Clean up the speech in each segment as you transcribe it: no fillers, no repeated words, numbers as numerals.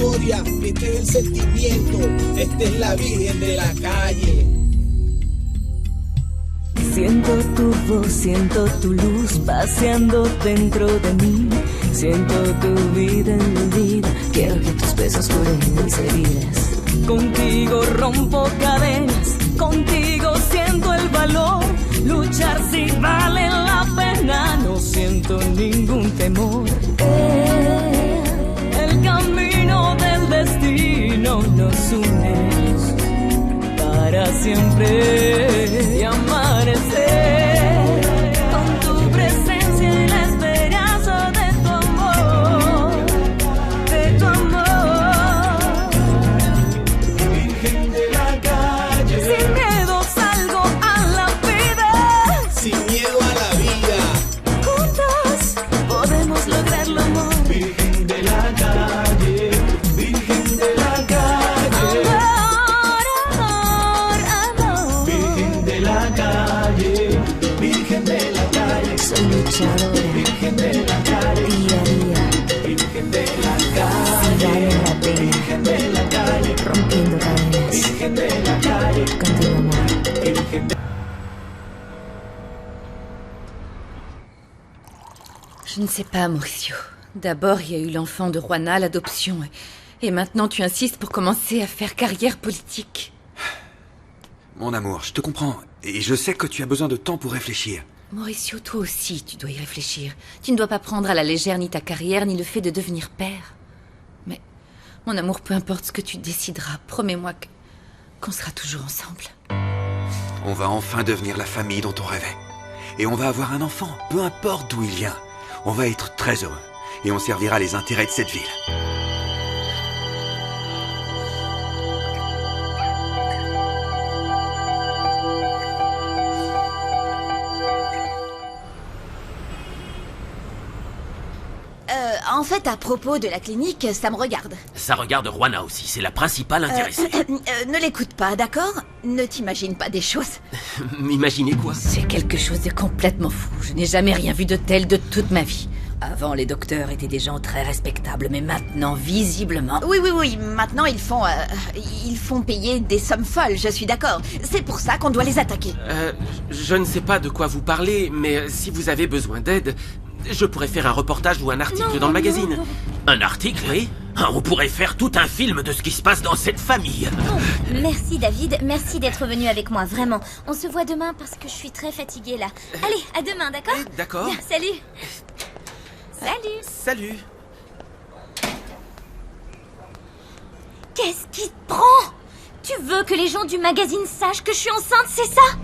historia, este es el sentimiento, esta es la Virgen de la calle. Siento tu voz, siento tu luz paseando dentro de mí. Siento tu vida en mi vida, quiero que tus besos curen mis heridas. Contigo rompo cadenas, contigo siento el valor. Luchar si vale la pena, no siento ningún temor. El camino del destino nos une para siempre y amanecer con tu presencia y la esperanza de tu amor, de tu amor. Virgen de la calle, Sin miedo salgo a la vida, sin miedo a la vida. juntos podemos lograrlo, amor. Virgen de la calle, Virgen de la calle. Amor, amor. Virgen de la calle, Virgen de la calle. Soy luchadora, Virgen de la calle, día a día, Virgen de la si calle, vale la pena, Virgen de la calle, rompiendo cadenas, Virgen de la calle, contigo, amor. Virgen de... Je ne sais pas, Mauricio. D'abord, il y a eu l'enfant de Juana, l'adoption. Et maintenant, tu insistes pour commencer à faire carrière politique. Mon amour, je te comprends. Et je sais que tu as besoin de temps pour réfléchir. Mauricio, toi aussi, tu dois y réfléchir. Tu ne dois pas prendre à la légère ni ta carrière, ni le fait de devenir père. Mais, mon amour, peu importe ce que tu décideras, promets-moi qu'on sera toujours ensemble. On va enfin devenir la famille dont on rêvait. Et on va avoir un enfant, peu importe d'où il vient. On va être très heureux. Et on servira les intérêts de cette ville. En fait, à propos de la clinique, ça me regarde. Ça regarde Juana aussi, c'est la principale intéressée. Ne l'écoute pas, d'accord? Ne t'imagine pas des choses. Imaginez quoi? C'est quelque chose de complètement fou. Je n'ai jamais rien vu de tel de toute ma vie. Avant, les docteurs étaient des gens très respectables, mais maintenant, visiblement... Oui, maintenant ils font payer des sommes folles, je suis d'accord. C'est pour ça qu'on doit les attaquer. Je ne sais pas de quoi vous parlez, mais si vous avez besoin d'aide, je pourrais faire un reportage ou un article dans le magazine. Un article, oui? On pourrait faire tout un film de ce qui se passe dans cette famille. Merci David, merci d'être venu avec moi, vraiment. On se voit demain parce que je suis très fatiguée là. Allez, à demain, d'accord? D'accord. Bien, salut. Salut. Salut. Qu'est-ce qui te prend? Tu veux que les gens du magazine sachent que je suis enceinte, c'est ça?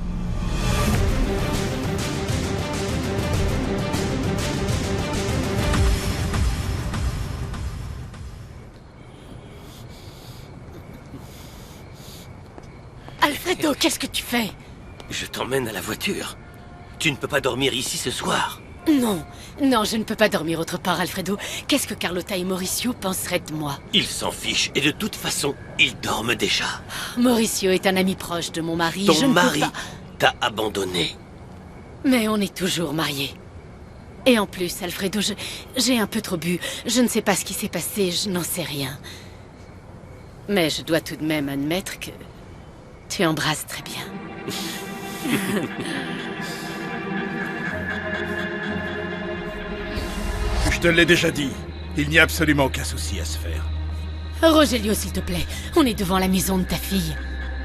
Alfredo, qu'est-ce que tu fais? Je t'emmène à la voiture. Tu ne peux pas dormir ici ce soir. Non, je ne peux pas dormir autre part, Alfredo. Qu'est-ce que Carlotta et Mauricio penseraient de moi? Ils s'en fichent et de toute façon, ils dorment déjà. Mauricio est un ami proche de mon mari. Je Ton ne peux mari pas- t'a abandonné. Mais on est toujours mariés. Et en plus, Alfredo, j'ai un peu trop bu. Je ne sais pas ce qui s'est passé, je n'en sais rien. Mais je dois tout de même admettre que tu embrasses très bien. Je te l'ai déjà dit, il n'y a absolument aucun souci à se faire. Rogelio, s'il te plaît, on est devant la maison de ta fille.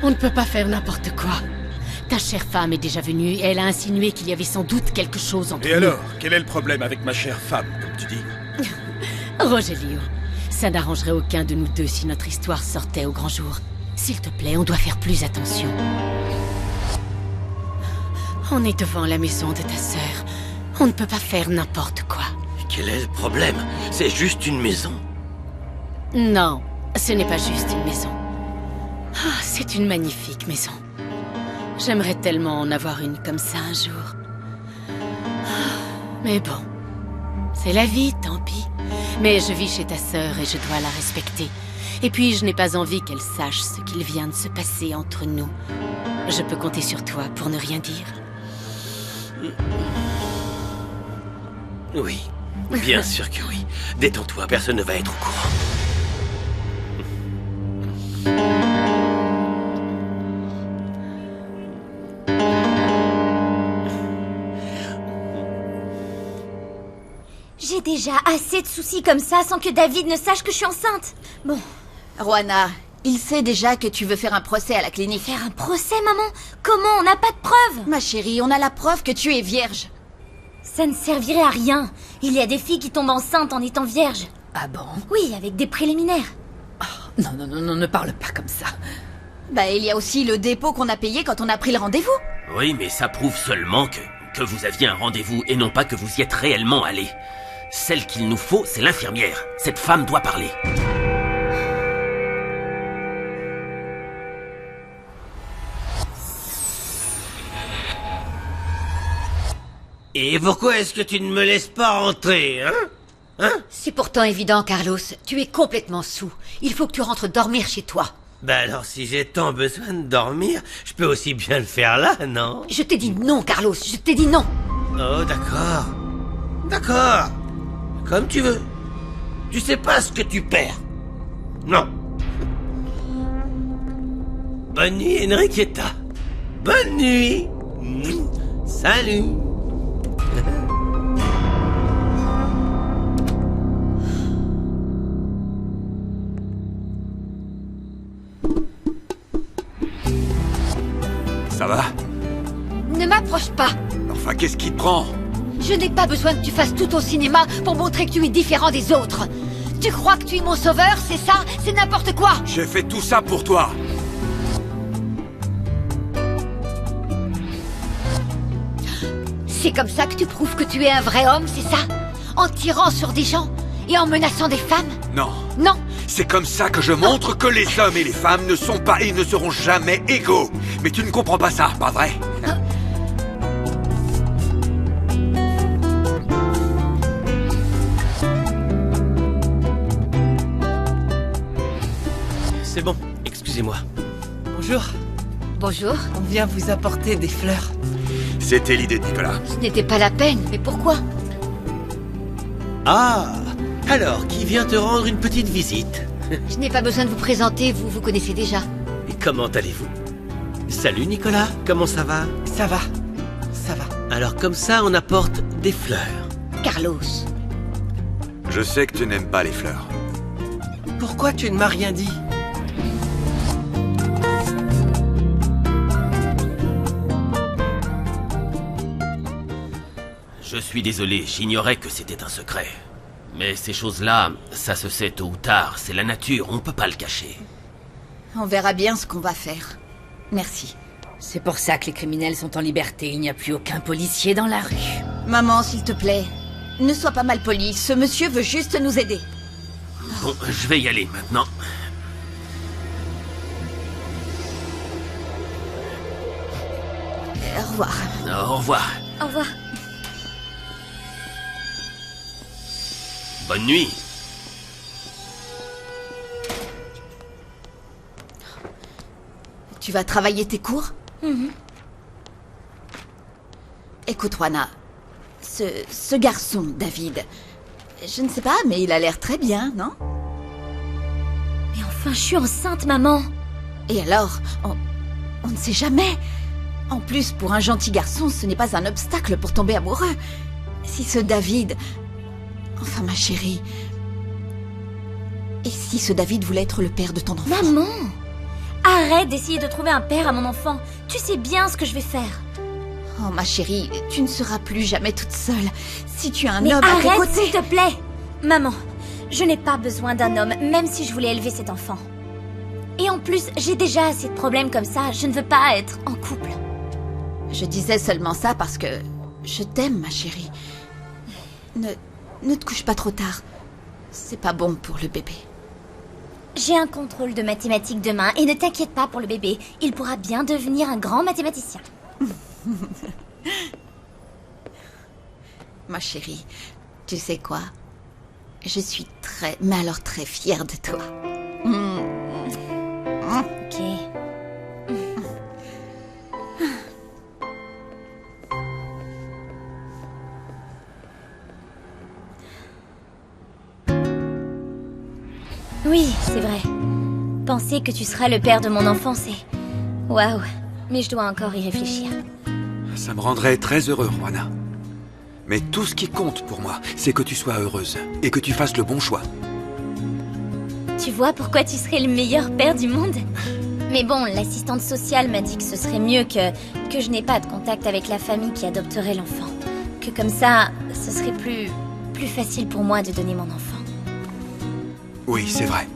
On ne peut pas faire n'importe quoi. Ta chère femme est déjà venue et elle a insinué qu'il y avait sans doute quelque chose entre Et nous. alors, quel est le problème avec ma chère femme, comme tu dis? Rogelio, ça n'arrangerait aucun de nous deux si notre histoire sortait au grand jour. S'il te plaît, on doit faire plus attention. On est devant la maison de ta sœur. On ne peut pas faire n'importe quoi. Quel est le problème? C'est juste une maison. Non, ce n'est pas juste une maison. Ah, c'est une magnifique maison. J'aimerais tellement en avoir une comme ça un jour. Ah, mais bon, c'est la vie, tant pis. Mais je vis chez ta sœur et je dois la respecter. Et puis, je n'ai pas envie qu'elle sache ce qu'il vient de se passer entre nous. Je peux compter sur toi pour ne rien dire. Oui, bien sûr que oui. Détends-toi, personne ne va être au courant. déjà assez de soucis comme ça sans que David ne sache que je suis enceinte. Bon, Juana, il sait déjà que tu veux faire un procès à la clinique. faire un procès, maman? Comment? On n'a pas de preuves. Ma chérie, on a la preuve que tu es vierge. Ça ne servirait à rien. Il y a des filles qui tombent enceintes en étant vierges. Ah bon? Oui, avec des préliminaires. Non, non, non, non, ne parle pas comme ça. Bah, il y a aussi le dépôt qu'on a payé quand on a pris le rendez-vous. Oui, mais ça prouve seulement que vous aviez un rendez-vous et non pas que vous y êtes réellement allé. Celle qu'il nous faut, c'est l'infirmière. Cette femme doit parler. Et pourquoi est-ce que tu ne me laisses pas rentrer, hein? C'est pourtant évident, Carlos. Tu es complètement saoul. Il faut que tu rentres dormir chez toi. Bah alors si j'ai tant besoin de dormir, je peux aussi bien le faire là, non? Je t'ai dit non, Carlos. Je t'ai dit non. Oh d'accord. D'accord. Comme tu veux. Tu sais pas ce que tu perds. Non. Bonne nuit, Enriqueta. Bonne nuit. Salut. Ça va? Ne m'approche pas. Enfin, qu'est-ce qui te prend? Je n'ai pas besoin que tu fasses tout au cinéma pour montrer que tu es différent des autres. Tu crois que tu es mon sauveur, c'est ça? C'est n'importe quoi. J'ai fait tout ça pour toi. C'est comme ça que tu prouves que tu es un vrai homme, c'est ça? En tirant sur des gens et en menaçant des femmes? Non. Non. C'est comme ça que je montre que les hommes et les femmes ne sont pas et ne seront jamais égaux. Mais tu ne comprends pas ça, pas vrai? C'est bon, excusez-moi. Bonjour. Bonjour. On vient vous apporter des fleurs. C'était l'idée de Nicolas. Ce n'était pas la peine, mais pourquoi? Ah, alors, qui vient te rendre une petite visite? Je n'ai pas besoin de vous présenter, vous vous connaissez déjà. Et comment allez-vous? Salut Nicolas, comment ça va? Ça va. Ça va. Alors comme ça, on apporte des fleurs. Carlos. Je sais que tu n'aimes pas les fleurs. Pourquoi tu ne m'as rien dit? Je suis désolé, j'ignorais que c'était un secret. Mais ces choses-là, ça se sait tôt ou tard, c'est la nature, on peut pas le cacher. On verra bien ce qu'on va faire. Merci. C'est pour ça que les criminels sont en liberté. Il n'y a plus aucun policier dans la rue. Maman, s'il te plaît, ne sois pas mal poli. Ce monsieur veut juste nous aider. Bon, je vais y aller maintenant. Au revoir. Au revoir. Au revoir. Bonne nuit. Tu vas travailler tes cours? Écoute, Juana, ce garçon, David, je ne sais pas, mais il a l'air très bien, non? Mais enfin, je suis enceinte, maman. Et alors, on ne sait jamais. En plus, pour un gentil garçon, ce n'est pas un obstacle pour tomber amoureux. Si ce David... Enfin, ma chérie... Et si ce David voulait être le père de ton enfant? Maman! Arrête d'essayer de trouver un père à mon enfant. Tu sais bien ce que je vais faire. Oh, ma chérie, tu ne seras plus jamais toute seule. Si tu as un Mais homme à tes arrête, côtés... s'il te plaît. Maman, je n'ai pas besoin d'un homme, même si je voulais élever cet enfant. Et en plus, j'ai déjà assez de problèmes comme ça. Je ne veux pas être en couple. Je disais seulement ça parce que... Je t'aime, ma chérie. Ne te couche pas trop tard. C'est pas bon pour le bébé. J'ai un contrôle de mathématiques demain et ne t'inquiète pas pour le bébé. Il pourra bien devenir un grand mathématicien. Ma chérie, tu sais quoi? Je suis très, mais alors très fière de toi. Ok. Oui, c'est vrai. Penser que tu seras le père de mon enfant, c'est... Waouh. Mais je dois encore y réfléchir. Ça me rendrait très heureux, Juana. Mais tout ce qui compte pour moi, c'est que tu sois heureuse et que tu fasses le bon choix. Tu vois pourquoi tu serais le meilleur père du monde? Mais bon, l'assistante sociale m'a dit que ce serait mieux que je n'ai pas de contact avec la famille qui adopterait l'enfant. Que comme ça, ce serait plus facile pour moi de donner mon enfant. Oui, c'est vrai.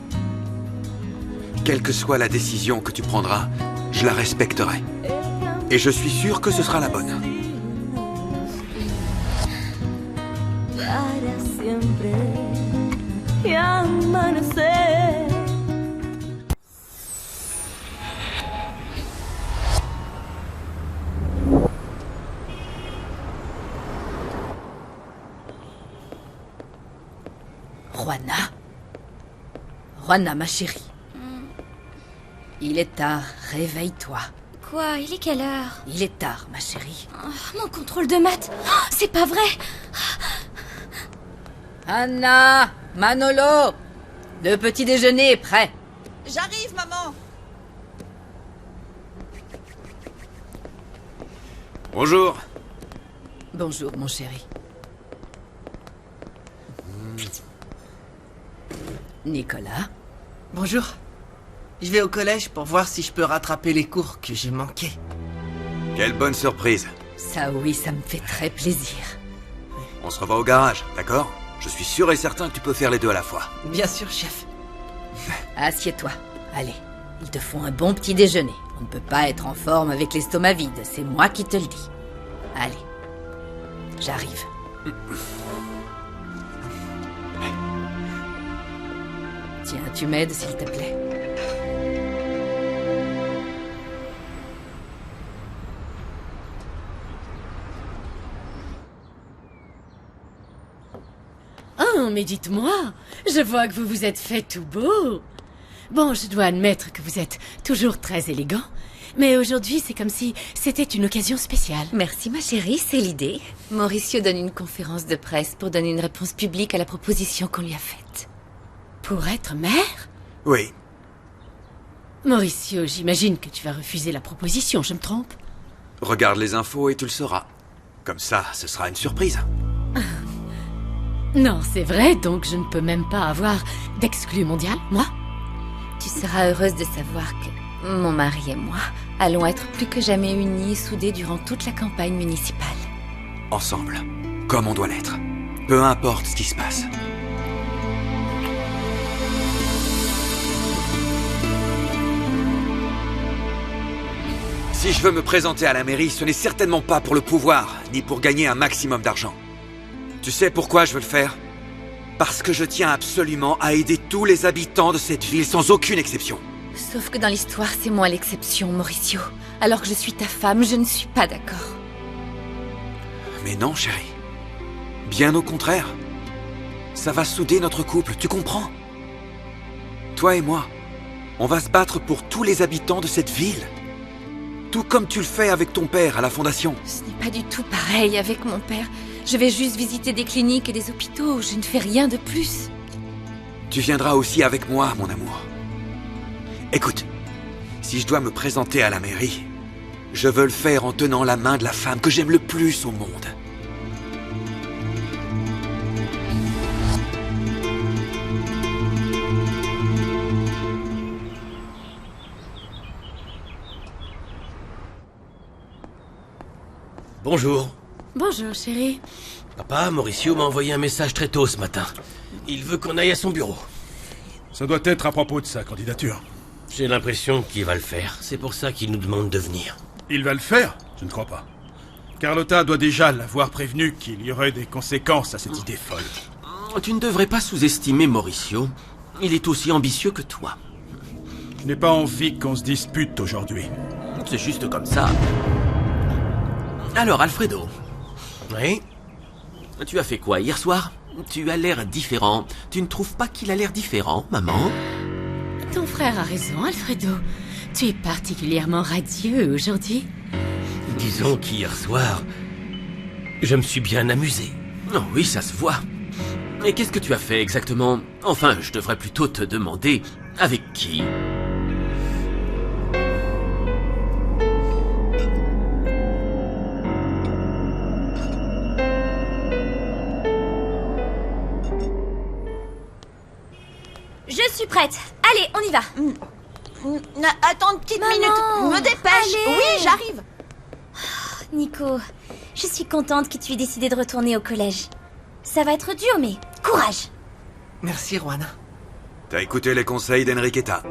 Quelle que soit la décision que tu prendras, je la respecterai. Et je suis sûr que ce sera la bonne. Para siempre y amanecer. Juana. Juana, ma chérie. Il est tard, réveille-toi. Quoi? Il est quelle heure? Il est tard, ma chérie. Oh, mon contrôle de maths. Oh, c'est pas vrai. Anna, Manolo, le petit déjeuner est prêt. J'arrive, maman. Bonjour. Bonjour, mon chéri. Nicolas. Bonjour. Je vais au collège pour voir si je peux rattraper les cours que j'ai manqués. Quelle bonne surprise. Ça oui, ça me fait très plaisir. On se revoit au garage, d'accord? Je suis sûr et certain que tu peux faire les deux à la fois. Bien sûr, chef. Assieds-toi. Allez, ils te font un bon petit déjeuner. On ne peut pas être en forme avec l'estomac vide, c'est moi qui te le dis. Allez, j'arrive. Tiens, tu m'aides s'il te plaît. Oh, mais dites-moi, je vois que vous vous êtes fait tout beau. Bon, je dois admettre que vous êtes toujours très élégant, mais aujourd'hui c'est comme si c'était une occasion spéciale. Merci ma chérie, c'est l'idée. Mauricio donne une conférence de presse pour donner une réponse publique à la proposition qu'on lui a faite. Pour être mère? Oui. Mauricio, j'imagine que tu vas refuser la proposition, je me trompe? Regarde les infos et tu le sauras. Comme ça, ce sera une surprise. Non, c'est vrai, donc je ne peux même pas avoir d'exclus mondial, moi? Tu seras heureuse de savoir que mon mari et moi allons être plus que jamais unis et soudés durant toute la campagne municipale. Ensemble, comme on doit l'être. Peu importe ce qui se passe. Si je veux me présenter à la mairie, ce n'est certainement pas pour le pouvoir, ni pour gagner un maximum d'argent. Tu sais pourquoi je veux le faire? Parce que je tiens absolument à aider tous les habitants de cette ville, sans aucune exception. Sauf que dans l'histoire, c'est moi l'exception, Mauricio. Alors que je suis ta femme, je ne suis pas d'accord. Mais non, chérie. Bien au contraire. Ça va souder notre couple, tu comprends? Toi et moi, on va se battre pour tous les habitants de cette ville. Tout comme tu le fais avec ton père à la fondation. Ce n'est pas du tout pareil avec mon père. Je vais juste visiter des cliniques et des hôpitaux. Je ne fais rien de plus. Tu viendras aussi avec moi, mon amour. Écoute, si je dois me présenter à la mairie, je veux le faire en tenant la main de la femme que j'aime le plus au monde. Bonjour. Bonjour, chérie. Papa, Mauricio m'a envoyé un message très tôt ce matin. Il veut qu'on aille à son bureau. Ça doit être à propos de sa candidature. J'ai l'impression qu'il va le faire. C'est pour ça qu'il nous demande de venir. Il va le faire? Je ne crois pas. Carlotta doit déjà l'avoir prévenu qu'il y aurait des conséquences à cette idée folle. Tu ne devrais pas sous-estimer Mauricio. Il est aussi ambitieux que toi. Je n'ai pas envie qu'on se dispute aujourd'hui. C'est juste comme ça. Alors, Alfredo. Oui? Tu as fait quoi hier soir? Tu as l'air différent. Tu ne trouves pas qu'il a l'air différent, maman? Ton frère a raison, Alfredo. Tu es particulièrement radieux aujourd'hui. Disons qu'hier soir, je me suis bien amusé. Oh oui, ça se voit. Et qu'est-ce que tu as fait exactement? Enfin, je devrais plutôt te demander avec qui? Je suis prête. Allez, on y va. Attends une petite Maman, minute. Me dépêche. allez. Oui, j'arrive. Nico, je suis contente que tu aies décidé de retourner au collège. Ça va être dur, mais courage. Merci, Juana. T'as écouté les conseils d'Enriqueta.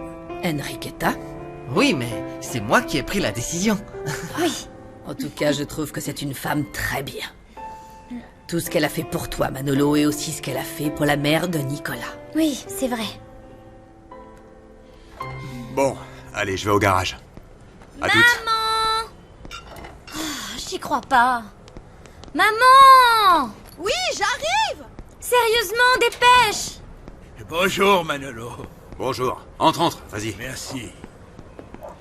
Enriqueta? Oui, mais c'est moi qui ai pris la décision. Oui. En tout cas, je trouve que c'est une femme très bien. Tout ce qu'elle a fait pour toi, Manolo, et aussi ce qu'elle a fait pour la mère de Nicolas. Oui, c'est vrai. Bon, allez, je vais au garage. À toutes. Maman! Oh, j'y crois pas. Maman! Oui, j'arrive. Sérieusement, dépêche! Bonjour, Manolo. Bonjour. Entre, vas-y. Merci.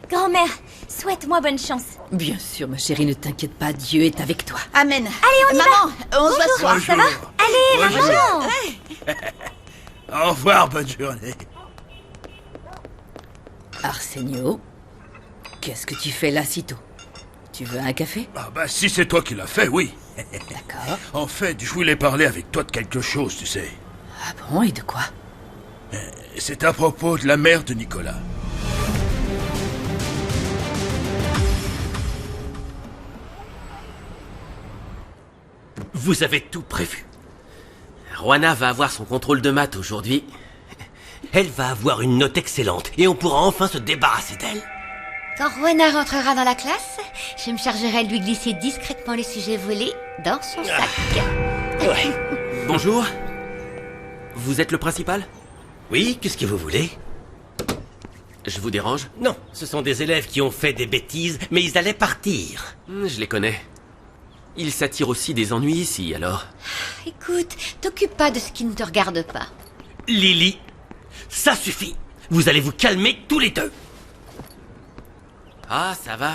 Grand-mère, souhaite-moi bonne chance. Bien sûr, ma chérie, ne t'inquiète pas, Dieu est avec toi. Amen. Allez, on y Maman, on se Bonjour, va soir. ça va? Allez, Bonjour. maman! Au revoir, bonne journée. Arsenio, qu'est-ce que tu fais là si tôt? Tu veux un café? Ah bah si c'est toi qui l'as fait, oui. D'accord. En fait, je voulais parler avec toi de quelque chose, tu sais. Ah bon, et de quoi? C'est à propos de la mère de Nicolas. Vous avez tout prévu. Juana va avoir son contrôle de maths aujourd'hui. Elle va avoir une note excellente et on pourra enfin se débarrasser d'elle. Quand Juana rentrera dans la classe, je me chargerai de lui glisser discrètement les sujets volés dans son sac. Bonjour. Vous êtes le principal? Oui, qu'est-ce que vous voulez? Je vous dérange? Non, ce sont des élèves qui ont fait des bêtises, mais ils allaient partir. Je les connais. Ils s'attirent aussi des ennuis ici, alors. Écoute, t'occupe pas de ce qui ne te regarde pas. Lily, ça suffit. Vous allez vous calmer tous les deux. Ah, ça va.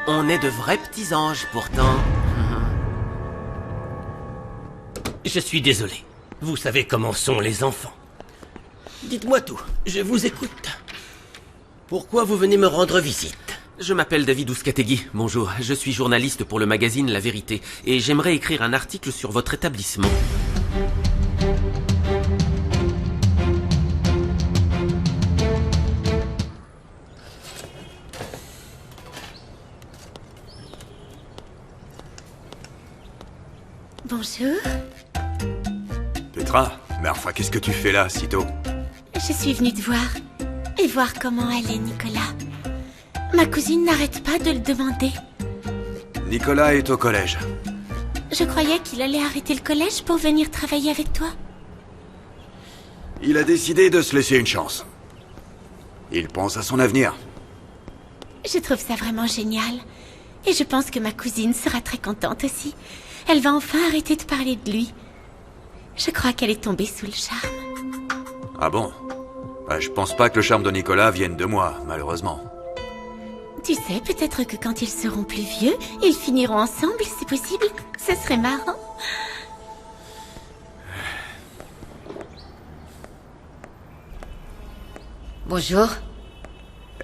On est de vrais petits anges, pourtant. Je suis désolé. Vous savez comment sont les enfants. Dites-moi tout, je vous écoute. Pourquoi vous venez me rendre visite? Je m'appelle David Ouscategui, bonjour. Je suis journaliste pour le magazine La Vérité, et j'aimerais écrire un article sur votre établissement. Bonjour. Petra, mais enfin, qu'est-ce que tu fais là, si tôt? Je suis venue te voir. Et voir comment allait Nicolas. Ma cousine n'arrête pas de le demander. Nicolas est au collège. Je croyais qu'il allait arrêter le collège pour venir travailler avec toi. Il a décidé de se laisser une chance. Il pense à son avenir. Je trouve ça vraiment génial. Et je pense que ma cousine sera très contente aussi. Elle va enfin arrêter de parler de lui. Je crois qu'elle est tombée sous le charme. Ah bon? Bah, je pense pas que le charme de Nicolas vienne de moi, malheureusement. Tu sais, peut-être que quand ils seront plus vieux, ils finiront ensemble, c'est possible. Ça serait marrant. Bonjour.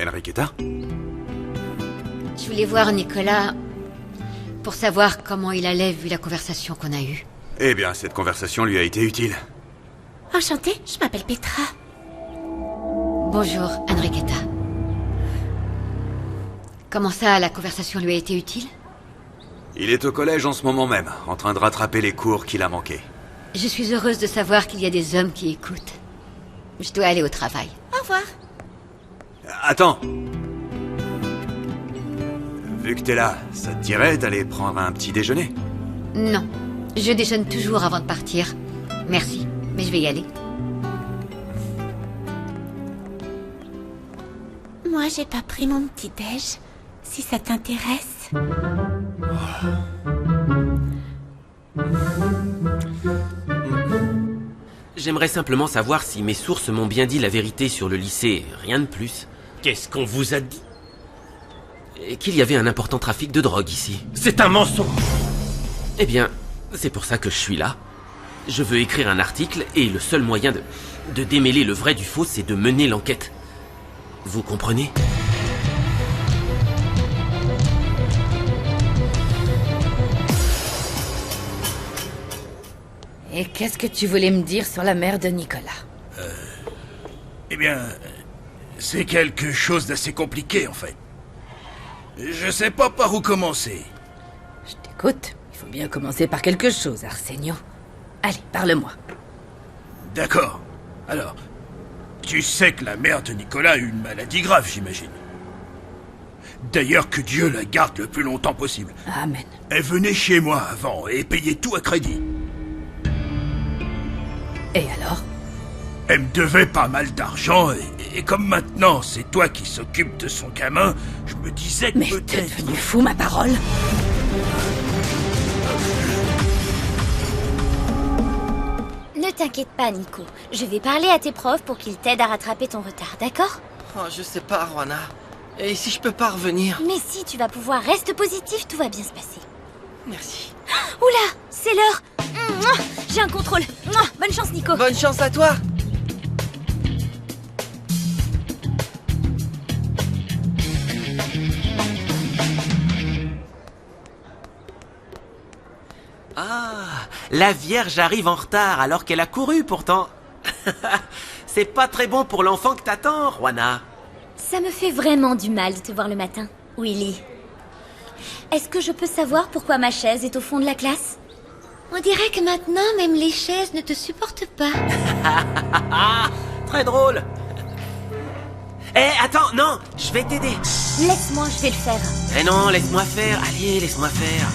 Enriqueta? Je voulais voir Nicolas pour savoir comment il allait vu la conversation qu'on a eue. Eh bien, cette conversation lui a été utile. Enchantée, je m'appelle Petra. Bonjour, Enriqueta. Comment ça, la conversation lui a été utile? Il est au collège en ce moment même, en train de rattraper les cours qu'il a manqués. Je suis heureuse de savoir qu'il y a des hommes qui écoutent. Je dois aller au travail. Au revoir. Attends. Vu que t'es là, ça te dirait d'aller prendre un petit déjeuner? Non, je déjeune toujours avant de partir. Merci, mais je vais y aller. Moi, j'ai pas pris mon petit déj. Si ça t'intéresse. J'aimerais simplement savoir si mes sources m'ont bien dit la vérité sur le lycée, rien de plus. Qu'est-ce qu'on vous a dit? Et qu'il y avait un important trafic de drogue ici. C'est un mensonge. Eh bien, c'est pour ça que je suis là. Je veux écrire un article et le seul moyen de démêler le vrai du faux, c'est de mener l'enquête. Vous comprenez? Et qu'est-ce que tu voulais me dire sur la mère de Nicolas? Eh bien, c'est quelque chose d'assez compliqué, en fait. Je sais pas par où commencer. Je t'écoute. Il faut bien commencer par quelque chose, Arsenio. Allez, parle-moi. D'accord. Alors, tu sais que la mère de Nicolas a eu une maladie grave, j'imagine. D'ailleurs, que Dieu la garde le plus longtemps possible. Amen. Elle venait chez moi avant et payait tout à crédit. Et alors? Elle me devait pas mal d'argent et comme maintenant c'est toi qui s'occupe de son gamin, je me disais que Mais t'es devenu fou, ma parole? Ne t'inquiète pas, Nico. Je vais parler à tes profs pour qu'ils t'aident à rattraper ton retard, d'accord? Oh, je sais pas, Juana. Et si je peux pas revenir? Mais si, tu vas pouvoir. Reste positif, tout va bien se passer. Merci. Oula, c'est l'heure. Mouah, j'ai un contrôle. Mouah, bonne chance, Nico. Bonne chance à toi. Ah, la Vierge arrive en retard alors qu'elle a couru pourtant. C'est pas très bon pour l'enfant que t'attends, Juana. Ça me fait vraiment du mal de te voir le matin, Willy. Est-ce que je peux savoir pourquoi ma chaise est au fond de la classe? On dirait que maintenant, même les chaises ne te supportent pas. Très drôle. Eh, attends, non, je vais t'aider. Laisse-moi, je vais le faire. Eh non, laisse-moi faire. Allez, laisse-moi faire.